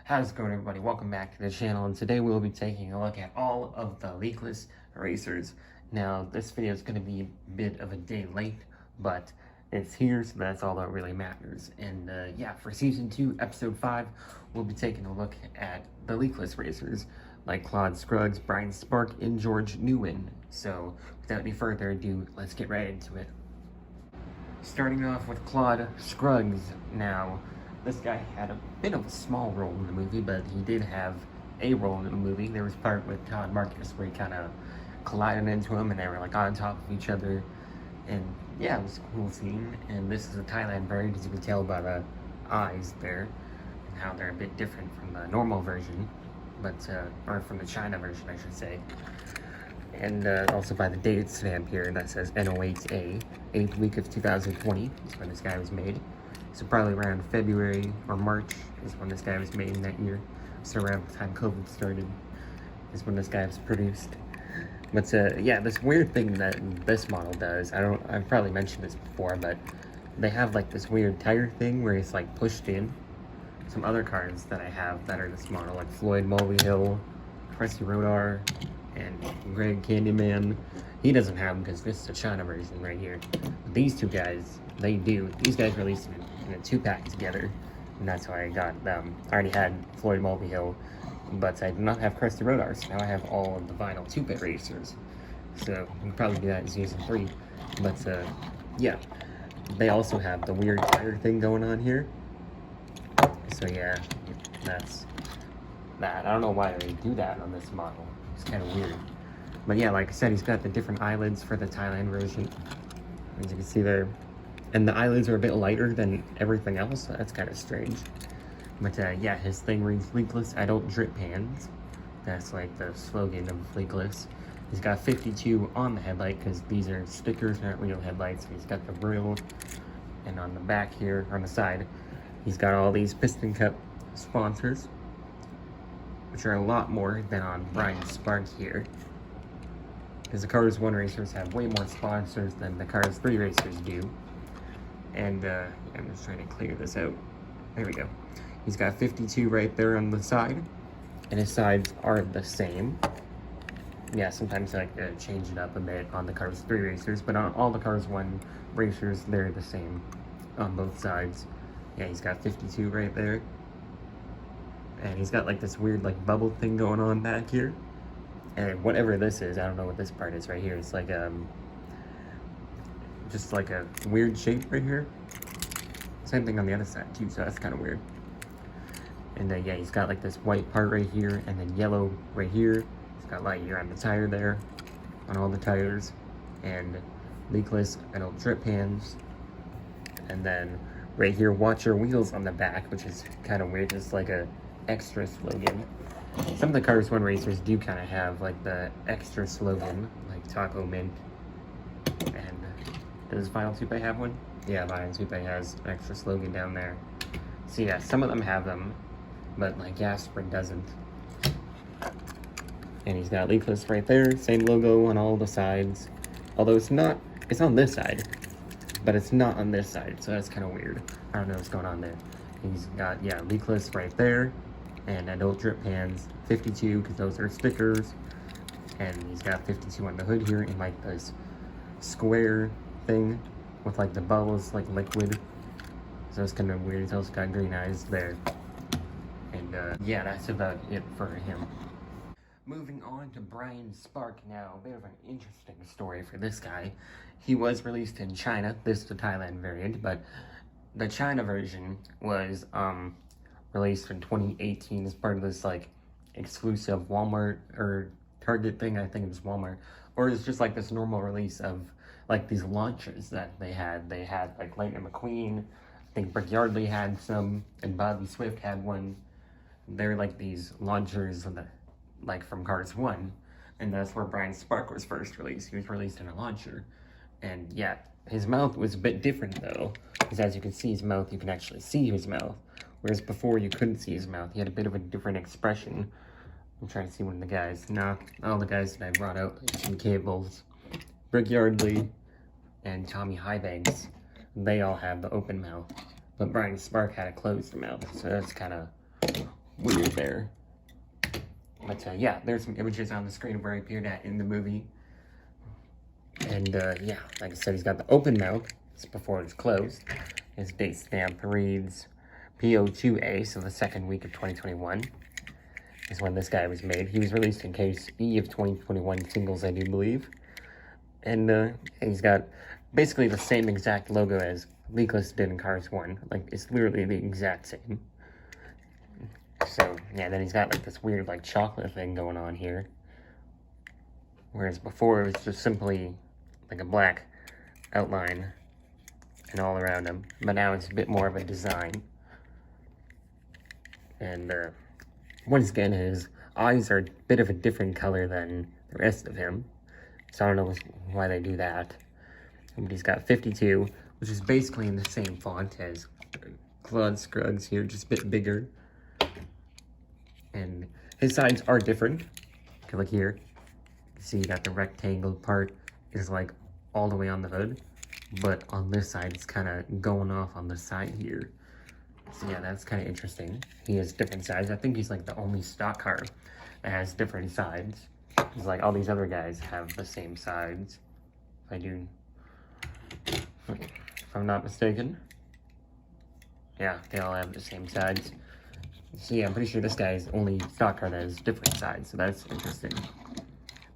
How's it going, everybody? Welcome back to the channel, and today we'll be taking a look at all of the leakless erasers. Now, this video is going to be a bit of a day late, but it's here, so that's all that really matters. And yeah, for Season 2, Episode 5, we'll be taking a look at the leakless erasers, like Claude, Scruggs, Brian Spark, and George NewWin. So, without any further ado, let's get right into it. Starting off with Claude Scruggs. Now, this guy had a bit of a small role in the movie, but he did have a role in the movie. There was a part with Todd Marcus where he kind of collided into him and they were like on top of each other. And yeah, it was a cool scene. And this is a Thailand variant, as you can tell by the eyes there, and how they're a bit different from the normal version, but or from the China version, I should say. And also by the date stamp here that says N08A, 8th week of 2020 is when this guy was made. So probably around February or March is when this guy was made in that year. So around the time COVID started is when this guy was produced. But yeah, this weird thing that this model does, I've probably mentioned this before, but they have like this weird tire thing where it's like pushed in. Some other cars that I have that are this model, like Floyd Mulvihill, Cressy Rodar, and Greg Candyman, he doesn't have them because this is a China version right here. But these two guys, they do. These guys released in a 2-pack together, and that's why I got them. I already had Floyd Mulvihill, but I do not have Cressy Rodar, so now I have all of the vinyl 2-bit racers. So we can probably do that in Season 3. But yeah, they also have the weird tire thing going on here. So yeah, that's that. I don't know why they do that on this model. It's kind of weird. But yeah, like I said, he's got the different eyelids for the Thailand version, as you can see there. And the eyelids are a bit lighter than everything else, so that's kind of strange. But yeah, his thing reads Leakless Adult Drip Pans. That's like the slogan of Leakless. He's got 52 on the headlight, because these are stickers, not real headlights. He's got the grill, and on the back here, on the side, he's got all these Piston Cup sponsors, which are a lot more than on Brian Spark here. Because the Cars 1 racers have way more sponsors than the Cars 3 racers do. And I'm just trying to clear this out. There we go. He's got 52 right there on the side. And his sides are the same. Yeah, sometimes I like to change it up a bit on the Cars 3 racers, but on all the Cars 1 racers, they're the same on both sides. Yeah, he's got 52 right there. And he's got like this weird like bubble thing going on back here. And whatever this is, I don't know what this part is right here. It's like just like a weird shape right here. Same thing on the other side too, so that's kind of weird. And yeah, he's got like this white part right here, and then yellow right here. He's got light year on the tire there, on all the tires, and leakless adult drip pans. And then right here, watch your wheels on the back, which is kind of weird, just like a extra slogan. Some of the Cars 1 racers do kind of have like the extra slogan, like Taco Mint. And does Vinyl Soupe have one? Yeah, Vinyl Soupe has an extra slogan down there. So yeah, some of them have them, but like Aspirin doesn't. And he's got leakless right there, same logo on all the sides. Although it's on this side, but it's not on this side, so that's kind of weird. I don't know what's going on there. He's got, yeah, leakless right there, and adult drip pans, 52, because those are stickers. And he's got 52 on the hood here in like this square thing with like the bubbles like liquid. So it's kind of weird. He's also got green eyes there. And yeah, that's about it for him. Moving on to Brian Spark now. A bit of an interesting story for this guy. He was released in China. This is the Thailand variant, but the China version was released in 2018 as part of this like exclusive Walmart or Target thing. I think it was Walmart, or it's just like this normal release of like these launchers that they had. They had like Lightning McQueen, I think Brick Yardley had some, and Bobby Swift had one. They're like these launchers that, like from Cars 1, and that's where Brian Spark was first released. He was released in a launcher, and yeah, his mouth was a bit different though, because as you can see his mouth, you can actually see his mouth, whereas before you couldn't see his mouth. He had a bit of a different expression. I'm trying to see one of the guys. No, all the guys that I brought out, like Jim Cables, Brick Yardley, and Tommy Highbanks, they all have the open mouth, but Brian Spark had a closed mouth, so that's kind of weird there. But yeah, there's some images on the screen where he appeared at in the movie. And yeah, like I said, he's got the open mouth. It's before it's closed. His date stamp reads PO2A, so the second week of 2021 is when this guy was made. He was released in case E of 2021 singles, I do believe. And he's got basically the same exact logo as Leakless did in Cars 1. Like, it's literally the exact same. So, yeah, then he's got, like, this weird, like, chocolate thing going on here. Whereas before, it was just simply, like, a black outline and all around him. But now it's a bit more of a design. And, once again, his eyes are a bit of a different color than the rest of him. So I don't know why they do that. But he's got 52, which is basically in the same font as Claude Scruggs here, just a bit bigger. And his sides are different. Look here. You see, you got the rectangle part is like all the way on the hood. But on this side, it's kind of going off on the side here. So yeah, that's kind of interesting. He has different sides. I think he's like the only stock car that has different sides. It's like all these other guys have the same sides. If I'm not mistaken. Yeah, they all have the same sides. So yeah, I'm pretty sure this guy is the only stock car that has different sides, so that's interesting.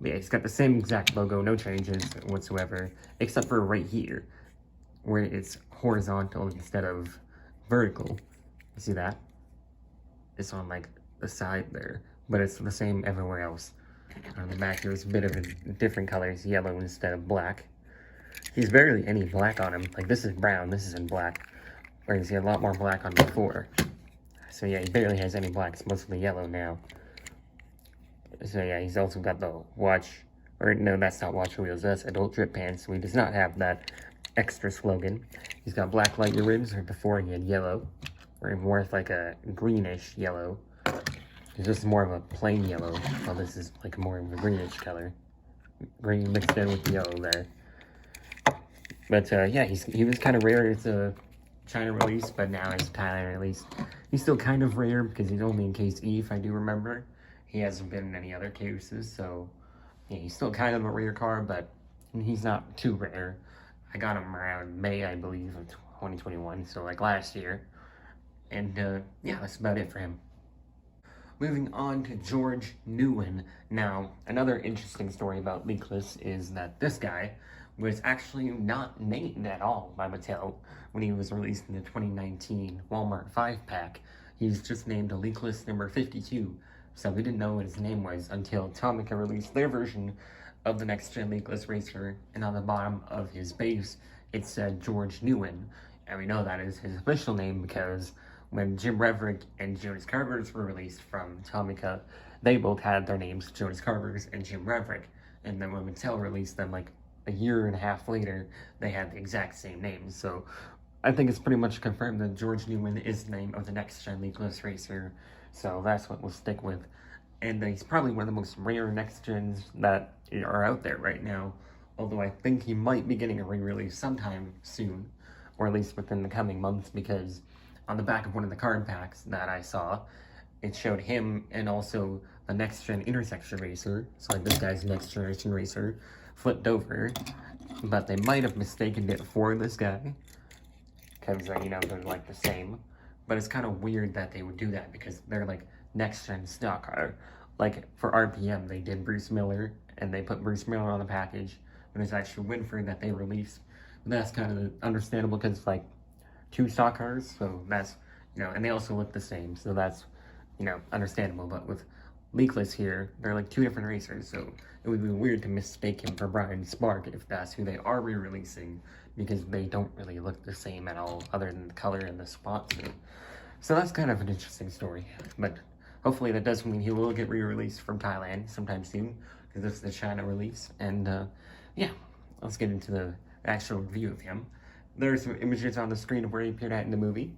But yeah, he's got the same exact logo, no changes whatsoever, except for right here, where it's horizontal instead of vertical. You see that? It's on like the side there, but it's the same everywhere else. On the back, there's a bit of a different color. It's yellow instead of black. He's barely any black on him. Like, this is brown, this is in black. Whereas he had a lot more black on before. So yeah, he barely has any black. It's mostly yellow now. So yeah, he's also got the watch. Or no, that's not watch wheels. That's adult drip pants. So he does not have that extra slogan. He's got black light rims, or before he had yellow. Or more like a greenish yellow. This is more of a plain yellow, while this is like more of a greenish color. Green mixed in with yellow there. But yeah, he was kind of rare. It's a China release, but now it's Thailand release. He's still kind of rare because he's only in case E, if I do remember. He hasn't been in any other cases, so yeah, he's still kind of a rare car, but he's not too rare. I got him around May, I believe, of 2021, so like last year. And yeah, that's about it for him. Moving on to George NewWin. Now, another interesting story about Leakless is that this guy was actually not named at all by Mattel when he was released in the 2019 Walmart 5-pack. He's just named a Leakless number 52, so we didn't know what his name was until Tomica released their version of the next-gen Leakless racer, and on the bottom of his base, it said George NewWin, and we know that is his official name because when Jim Reverick and Jonas Carvers were released from Tomica, they both had their names, Jonas Carvers and Jim Reverick. And then when Mattel released them, like a year and a half later, they had the exact same names. So I think it's pretty much confirmed that George NewWin is the name of the next-gen Leakless racer. So that's what we'll stick with. And he's probably one of the most rare next-gens that are out there right now. Although I think he might be getting a re-release sometime soon, or at least within the coming months, because on the back of one of the card packs that I saw, it showed him and also the next-gen intersection racer. So like this guy's next-generation racer flipped over, but they might have mistaken it for this guy because, you know, they're like the same. But it's kind of weird that they would do that because they're like next-gen stock car. Like for RPM, they did Bruce Miller and they put Bruce Miller on the package, but it's actually Winford that they released. But that's kind of understandable because it's like two stock cars, so that's, you know, and they also look the same, so that's, you know, understandable. But with Leakless here, they're like two different racers, so it would be weird to mistake him for Brian Spark if that's who they are re-releasing, because they don't really look the same at all, other than the color and the spots. So that's kind of an interesting story, but hopefully that does mean he will get re-released from Thailand sometime soon, because this is the China release. And yeah, let's get into the actual review of him. There's some images on the screen of where he appeared at in the movie.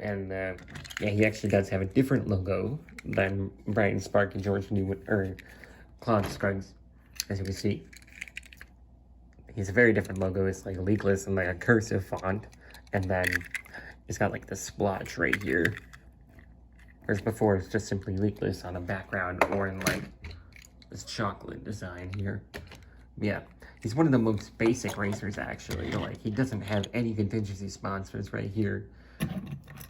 And yeah, he actually does have a different logo than Brian Spark and George NewWin, or Claude Scruggs, as you can see. He's a very different logo. It's like Leakless and like a cursive font. And then it's got like the splotch right here. Whereas before, it's just simply leakless on a background or in like this chocolate design here. Yeah, he's one of the most basic racers actually. Like, he doesn't have any contingency sponsors right here.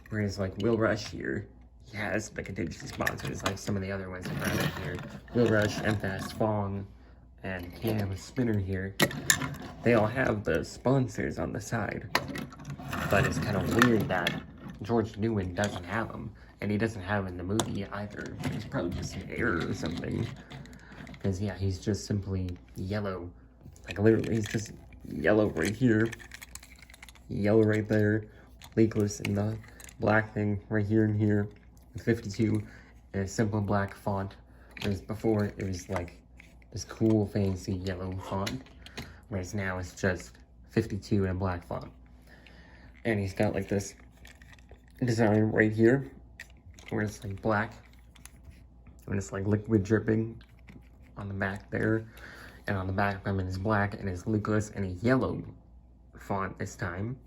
Whereas like Will Rush here, he has the contingency sponsors like some of the other ones around it here. Will Rush, Fast Fong, and Cam Spinner here. They all have the sponsors on the side. But it's kind of weird that George NewWin doesn't have them. And he doesn't have them in the movie either. It's probably just an error or something. Because, yeah, he's just simply yellow. Like, literally, he's just yellow right here. Yellow right there. Leakless in the black thing right here and here. With 52 in a simple black font. Whereas before, it was like this cool, fancy yellow font. Whereas now it's just 52 in a black font. And he's got like this design right here. Where it's like black. And it's like liquid dripping on the back there. And on the back of him it's black and it's leakless and a yellow font this time.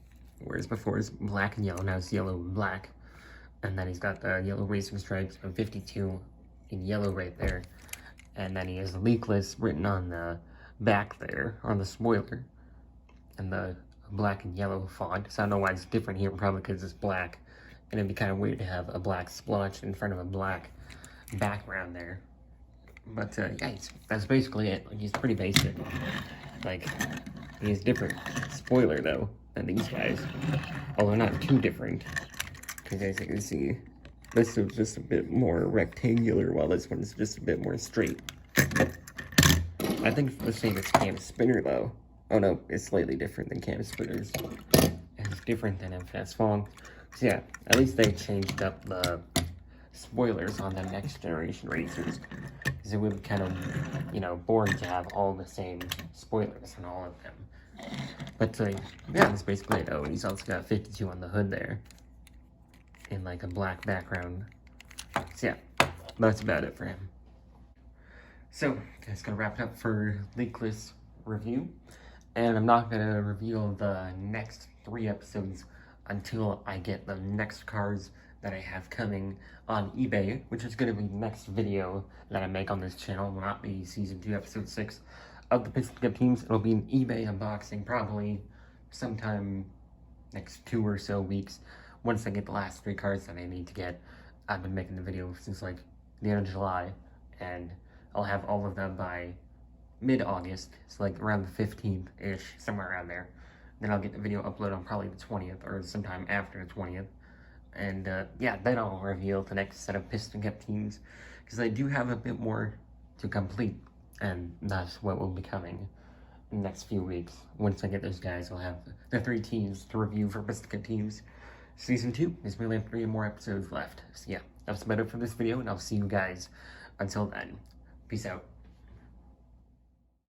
Whereas before it's black and yellow, now it's yellow and black. And then he's got the yellow racing stripes of 52 in yellow right there. And then he has leakless written on the back there, on the spoiler. And the black and yellow font. So I don't know why it's different here, probably because it's black. And it'd be kind of weird to have a black splotch in front of a black background there. But yeah, that's basically it. Like, he's pretty basic. Like, he's different spoiler though than these guys. Although not too different. Because as you can see, this is just a bit more rectangular while this one's just a bit more straight. I think it's the same as Cam Spinner though. Oh no, it's slightly different than Cam Spinner's. It's different than Fast Fong. So yeah, at least they changed up the spoilers on the next generation racers. Because it would be kind of, you know, boring to have all the same spoilers on all of them. But yeah, that's basically it. Oh, and he's also got 52 on the hood there. In like a black background. So yeah, that's about it for him. So, that's gonna wrap it up for Leakless review. And I'm not gonna reveal the next 3 episodes until I get the next cars that I have coming on eBay, which is gonna be the next video that I make on this channel. It will not be Season 2, Episode 6 of the Piston teams. It'll be an eBay unboxing probably sometime next 2 or so weeks. Once I get the last 3 cards that I need to get. I've been making the video since like the end of July, and I'll have all of them by mid-August, so like around the 15th-ish, somewhere around there. Then I'll get the video uploaded on probably the 20th, or sometime after the 20th. And yeah, then I'll reveal the next set of Piston Cup teams, because I do have a bit more to complete, and that's what will be coming in the next few weeks. Once I get those guys, I'll have the 3 teams to review for Piston Cup teams. Season 2 is really 3 more episodes left. So yeah, that's about it for this video, and I'll see you guys until then. Peace out.